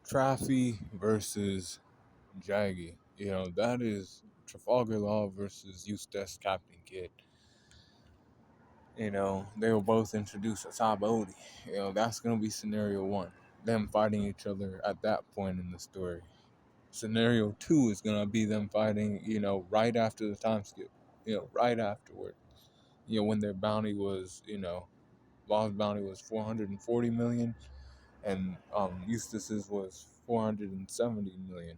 Traffy versus Jaggy. That is Trafalgar Law versus Eustace Captain Kidd. They will both introduce a Sabodi. That's going to be scenario one. Them fighting each other at that point in the story. Scenario two is going to be them fighting, right after the time skip, right afterward. When their bounty was, Law's bounty was 440 million and Eustace's was 470 million.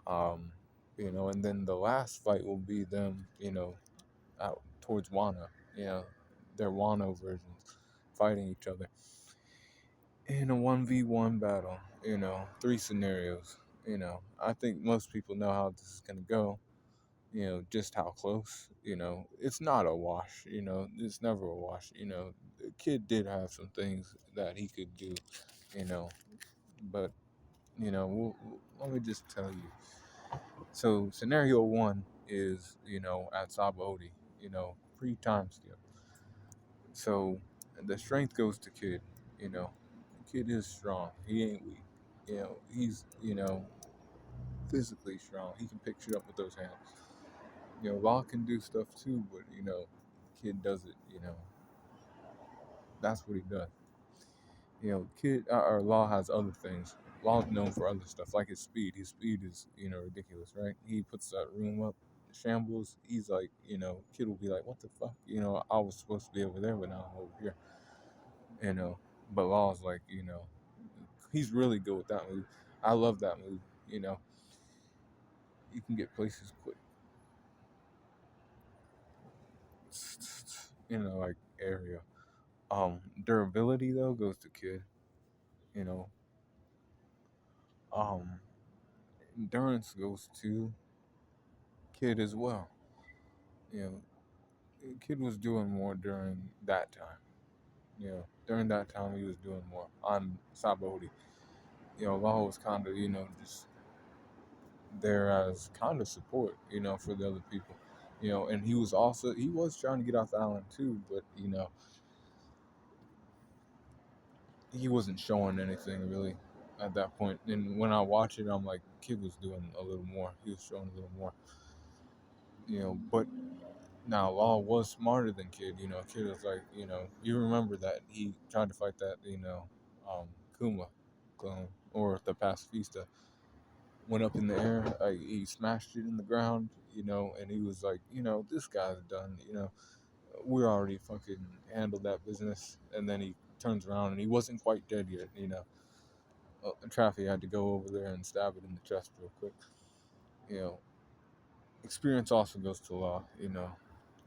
Um, and then the last fight will be them, out towards Wano, their Wano versions fighting each other in a 1v1 battle, three scenarios. I think most people know how this is going to go, just how close, it's not a wash, it's never a wash, the kid did have some things that he could do, you know, but, let me just tell you. So scenario one is, at Sabodi, pre-time skip. So the strength goes to Kid. Kid is strong. He ain't weak. He's physically strong. He can pick shit up with those hands. Law can do stuff too, but Kid does it. That's what he does. Kid or Law has other things. Law's known for other stuff, like his speed. His speed is ridiculous, right? He puts that room up, shambles. He's like, Kid will be like, "What the fuck?" I was supposed to be over there, but now I'm over here. You know, but Law's like, he's really good with that move. I love that move. You know, you can get places quick. Like area. Durability though goes to Kid. You know, um, endurance goes to Kid as well. You know, Kid was doing more during that time. During that time he was doing more on Sabodi. Law was kind of just there as kind of support, for the other people. And he was trying to get off the island too, but he wasn't showing anything really at that point. And when I watch it, I'm like, Kid was doing a little more. He was showing a little more. But now Law was smarter than Kid. Kid was like, you remember that he tried to fight that, um, Kuma clone or the pacifista. Went up in the air, like he smashed it in the ground, and he was like, this guy's done, we already fucking handled that business. And then he turns around and he wasn't quite dead yet, Traffy had to go over there and stab it in the chest real quick. You know, Experience also goes to Law,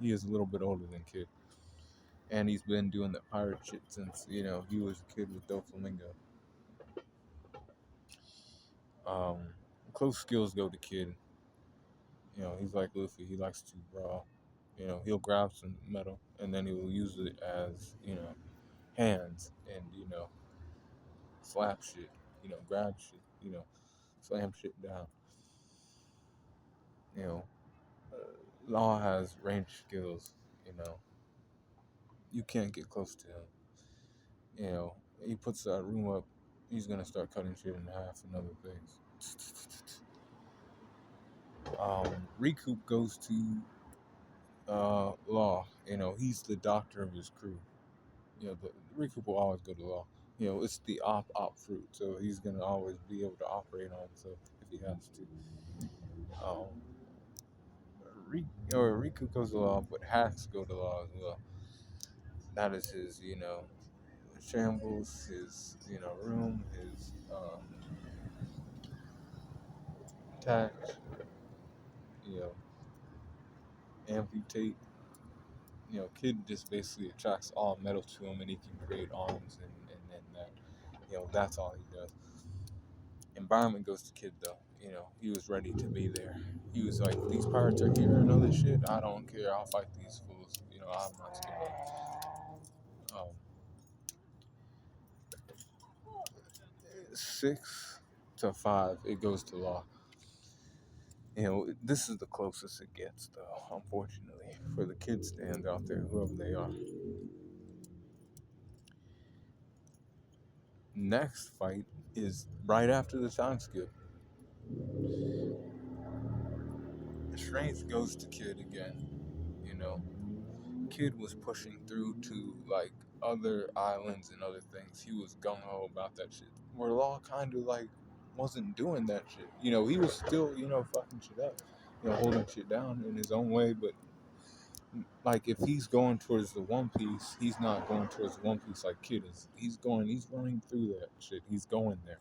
he is a little bit older than Kid. And he's been doing the pirate shit since, he was a kid with Doflamingo. Um, Close skills go to Kid. He's like Luffy. He likes to brawl. He'll grab some metal and then he'll use it as, hands and, slap shit, grab shit, slam shit down. You know, Law has range skills, you know. You can't get close to him. He puts that room up, he's gonna start cutting shit in half and other things. Recoup goes to Law. He's the doctor of his crew. The Recoup will always go to Law. It's the op fruit, so he's gonna always be able to operate on himself if he has to. Um, Riku goes to Law, but Hacks go to Law as well. That is his, shambles, his, room, his attack, you know, amputate. Kid just basically attracts all metal to him, and he can create arms, and that, that's all he does. Environment goes to Kid though. He was ready to be there. He was like, these pirates are here and all this shit. I don't care. I'll fight these fools. I'm not scared. Um, 6-5, it goes to Law. This is the closest it gets, though, unfortunately, for the kid stands out there, whoever they are. Next fight is right after the time skip. Strength goes to Kid again. You know, Kid was pushing through to like other islands and other things. He was gung ho about that shit. Where Law kind of like wasn't doing that shit. You know, he was still fucking shit up. Holding shit down in his own way. But like if he's going towards the One Piece, he's not going towards the One Piece like Kid is. He's running through that shit. He's going there.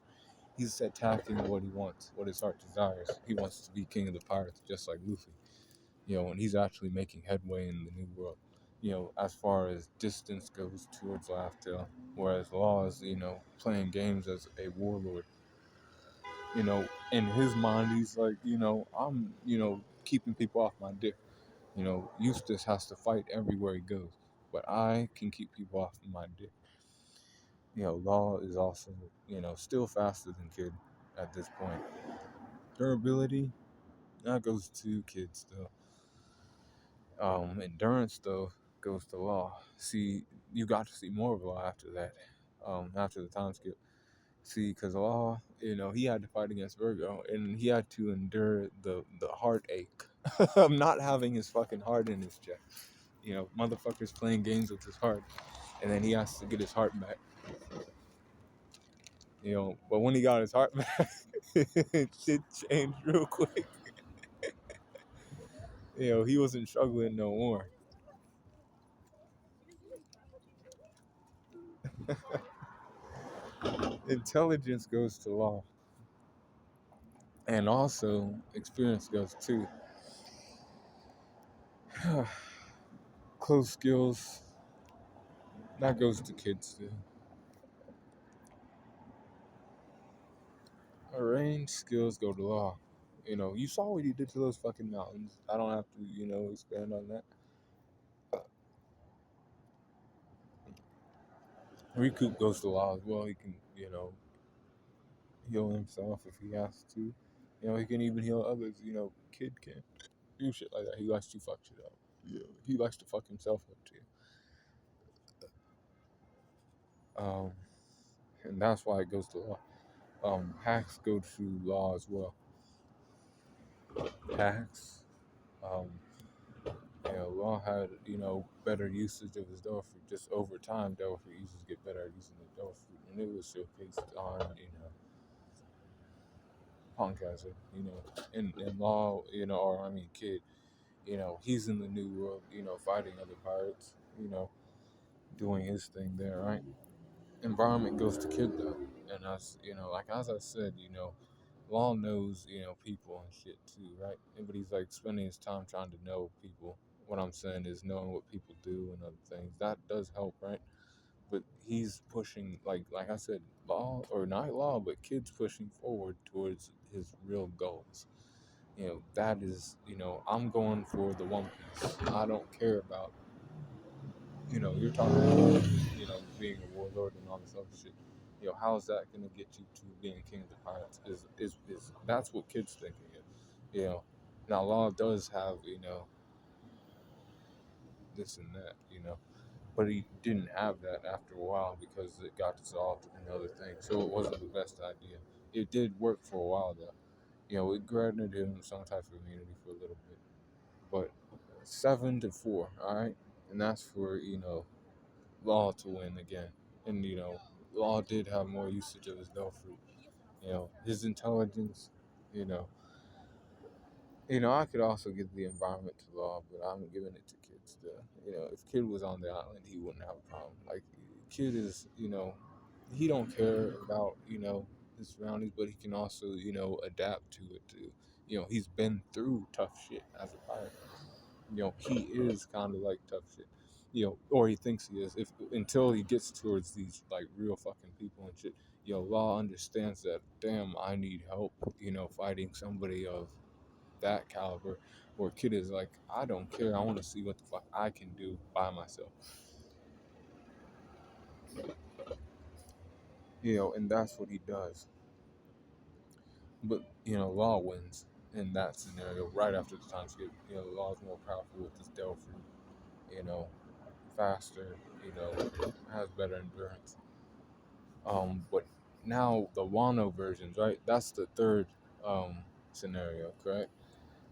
He's attacking what he wants, what his heart desires. He wants to be king of the pirates, just like Luffy. And he's actually making headway in the new world. As far as distance goes towards Laugh Tale, whereas Law is, playing games as a warlord. In his mind, he's like, I'm, keeping people off my dick. Eustace has to fight everywhere he goes, but I can keep people off my dick. Law is also, still faster than Kid at this point. Durability, that goes to Kid still. Endurance though goes to Law. See, you got to see more of Law after that. After the time skip. See, because Law, he had to fight against Virgo, and he had to endure the heartache of not having his fucking heart in his chest. Motherfuckers playing games with his heart, and then he has to get his heart back. But when he got his heart back, shit changed real quick. He wasn't struggling no more. Intelligence goes to Law. And also, experience goes too. Close skills, that goes to Kids too. Range skills go to Law. You saw what he did to those fucking mountains. I don't have to, expand on that. Recoup goes to Law as well. He can, heal himself if he has to. He can even heal others. Kid can do shit like that. He likes to fuck shit up. He likes to fuck himself up too. And that's why it goes to Law. Hacks go to Law as well. Hacks, um, Law had, better usage of his Devil Fruit. Just over time, Devil Fruit users get better at using the Devil Fruit. And it was showcased on, Punk as it, in Law, or I mean Kid, he's in the new world, fighting other pirates, doing his thing there, right? Environment goes to Kid though. And that's, like as I said, Law knows, people and shit too, right? But he's like spending his time trying to know people. What I'm saying is knowing what people do and other things. That does help, right? But he's pushing, like I said, Law or not Law, but Kid's pushing forward towards his real goals. That is, I'm going for the One Piece. I don't care about, you're talking about, being a warlord and all this other shit. How's that gonna get you to being king of the pirates? Is that's what Kid's thinking is. Now Law does have, this and that, but he didn't have that after a while because it got dissolved and other things. So it wasn't the best idea. It did work for a while though. It granted him some type of immunity for a little bit. But 7-4, all right, and that's for Law to win again. And Law did have more usage of his Devil Fruit. His intelligence. You know, I could also give the environment to Law, but I'm giving it to Kid still. If Kid was on the island, he wouldn't have a problem. Like Kid is, he don't care about his surroundings, but he can also adapt to it too. He's been through tough shit as a pirate. He is kind of like tough shit. Or he thinks he is. If until he gets towards these like real fucking people and shit. Law understands that. Damn, I need help. Fighting somebody of that caliber. Where Kid is like, I don't care. I want to see what the fuck I can do by myself. And that's what he does. But Law wins in that scenario right after the time skip. Law's more powerful with his Devil Fruit. Faster. Has better endurance. But now the Wano versions, right? That's the third um, scenario, correct?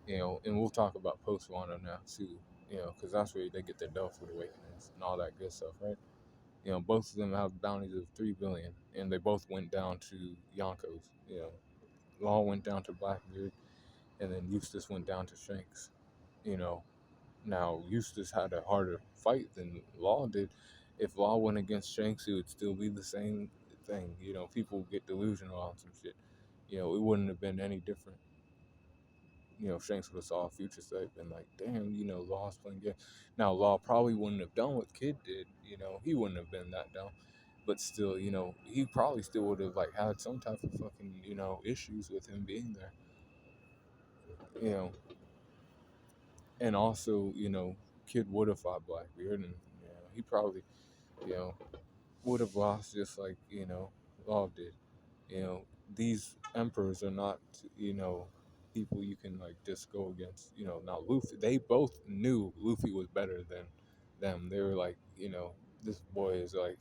And we'll talk about post Wano now too, because that's where they get their Delphic awakenings and all that good stuff, right? Both of them have bounties of 3 billion, and they both went down to Yonkos. Law went down to Blackbeard, and then Eustace went down to Shanks. You know, Now Eustace had a harder fight than Law did. If Law went against Shanks, it would still be the same thing. People get delusional on some shit. It wouldn't have been any different. Shanks would have saw a future state and like, damn, Law's playing good. Now Law probably wouldn't have done what Kid did. He wouldn't have been that dumb. But still, he probably still would have like had some type of fucking, issues with him being there. You know, and also, Kid would have fought Blackbeard, and he probably, you know, would have lost just like Law did. You know, these emperors are not, people you can like just go against. Now Luffy, they both knew Luffy was better than them. They were like, this boy is like,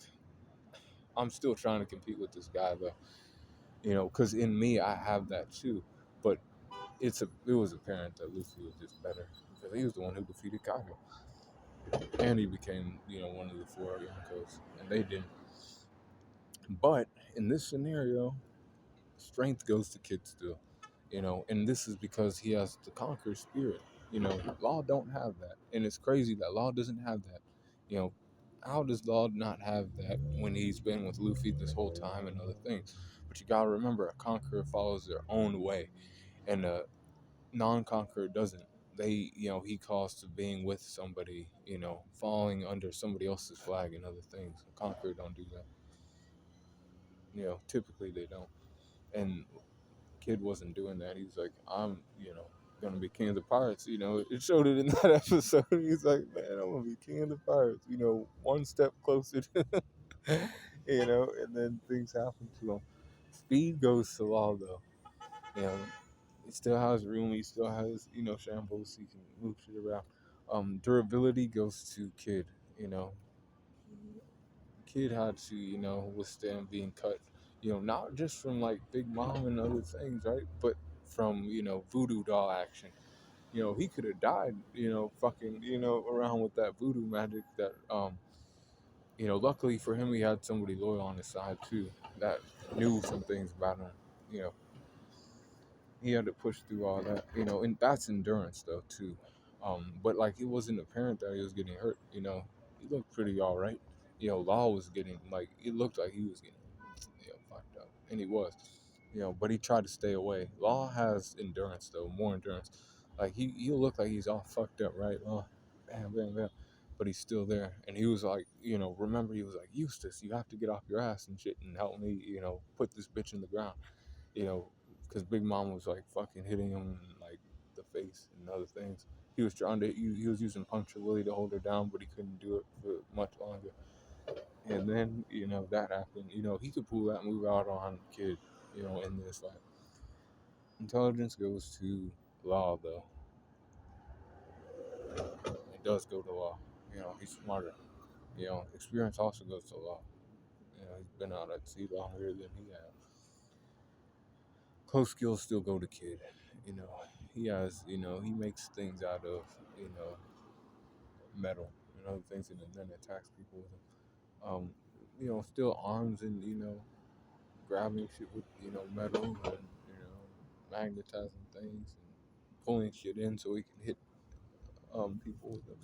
I'm still trying to compete with this guy though. Because in me, I have that too. But it was apparent that Luffy was just better because he was the one who defeated Kaido, and he became one of the four Yonkos, and they didn't. But in this scenario, strength goes to Kid still, and this is because he has the conquer spirit. Law don't have that, and it's crazy that Law doesn't have that. You know, how does Law not have that when he's been with Luffy this whole time and other things? But you gotta remember, a conqueror follows their own way, and a non-conqueror doesn't. He calls to being with somebody, falling under somebody else's flag and other things. A conqueror don't do that. Typically they don't. And Kid wasn't doing that. He's like, I'm, gonna be king of the pirates. It showed it in that episode. He's like, man, I'm gonna be king of the pirates. One step closer to, and then things happen to him. Speed goes to Law though. You know, he still has room. He still has, shambles. He can move shit around. Durability goes to Kid. You know, Kid had to, withstand being cut. Not just from like Big Mom and other things, right? But from voodoo doll action. He could have died. Fucking around with that voodoo magic. Luckily for him, he had somebody loyal on his side too that knew some things about him. You know, he had to push through all that, and that's endurance though too. But like it wasn't apparent that he was getting hurt. He looked pretty all right. Law was getting like it looked like he was getting fucked up, and he was. But he tried to stay away. Law has endurance though, more endurance. Like he'll look like he's all fucked up, right? Oh, bam, bam, bam. But he's still there, and he was like, remember he was like, Eustace, you have to get off your ass and shit and help me, put this bitch in the ground you know, because Big Mom was like fucking hitting him in like the face and other things. He was trying to, he was using Puncture Willie to hold her down, but he couldn't do it for much longer. And then, that happened. He could pull that move out on Kid, in this fight. Intelligence goes to Law, though. It does go to Law. He's smarter. Experience also goes to Law. He's been out at sea longer than he has. Close skills still go to Kid. You know, he has, he makes things out of, you know, metal and other things and then attacks people with them. Still arms and, grabbing shit with, metal and, magnetizing things and pulling shit in so he can hit people with them.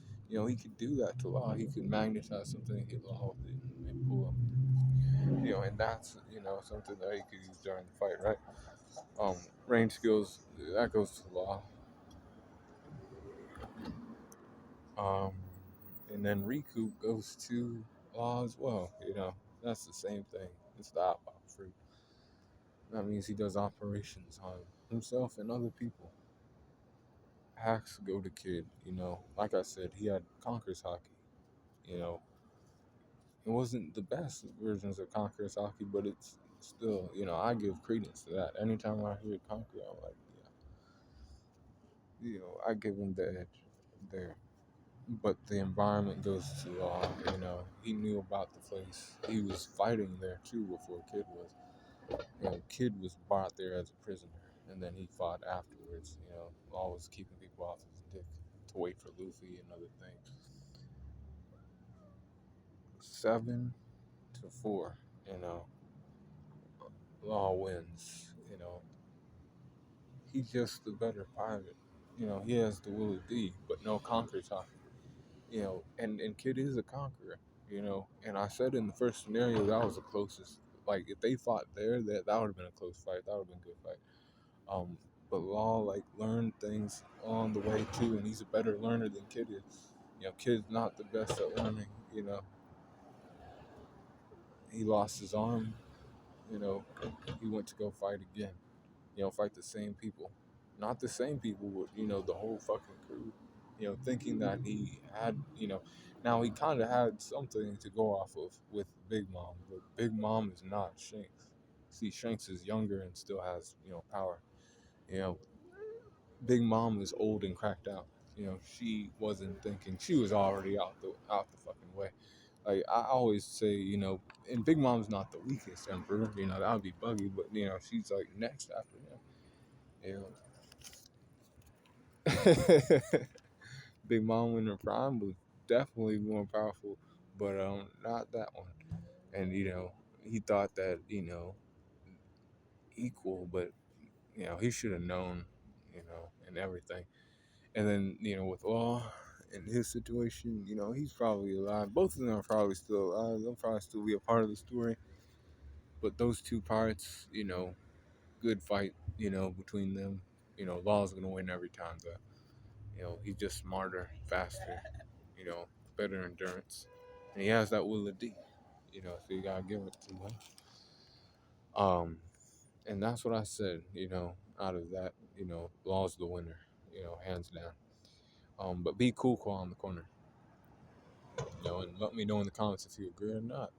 He could do that to Law. He could magnetize something, hit Law with it, and pull him. And that's, something that he could use during the fight, right? Range skills, that goes to Law. Um, and then Recoup goes to Law as well. That's the same thing. It's the op fruit. That means he does operations on himself and other people. Hacks go to Kid. Like I said, he had Conqueror's Hockey. You know, it wasn't the best versions of Conqueror's Hockey, but it's still, I give credence to that. Anytime I hear Conqueror, I'm like, yeah, I give him the edge there. But the environment goes to Law. He knew about the place. He was fighting there too before Kid was. Kid was brought there as a prisoner, and then he fought afterwards. Always keeping people off his dick to wait for Luffy and other things. 7-4. You know, Law wins. He's just the better pirate. He has the will of D, but no conquer time. And Kid is a conqueror. And I said in the first scenario that was the closest. Like if they fought there, that would have been a close fight. That would have been a good fight. Um, but Law like learned things on the way too, and he's a better learner than Kid is. Kid's not the best at learning. He lost his arm. You know, he went to go fight again. Fight the same people, not the same people, but the whole fucking crew. Thinking that he had, now he kind of had something to go off of with Big Mom, but Big Mom is not Shanks. See, Shanks is younger and still has power. You know, Big Mom is old and cracked out. She wasn't thinking. She was already out the fucking way. Like I always say, and Big Mom's not the weakest emperor. That would be buggy, but she's like next after him. Big Mom in her prime was definitely more powerful, but not that one. And he thought that equal, but he should have known, and everything. And then with Law and his situation, he's probably alive. Both of them are probably still alive. They'll probably still be a part of the story. But those two parts, good fight, between them. Law's gonna win every time, though. He's just smarter, faster, you know, better endurance. And he has that will of D, so you gotta give it to him. Um, and that's what I said, out of that, Law's the winner, hands down. But be cool, Qua, on the corner, and let me know in the comments if you agree or not.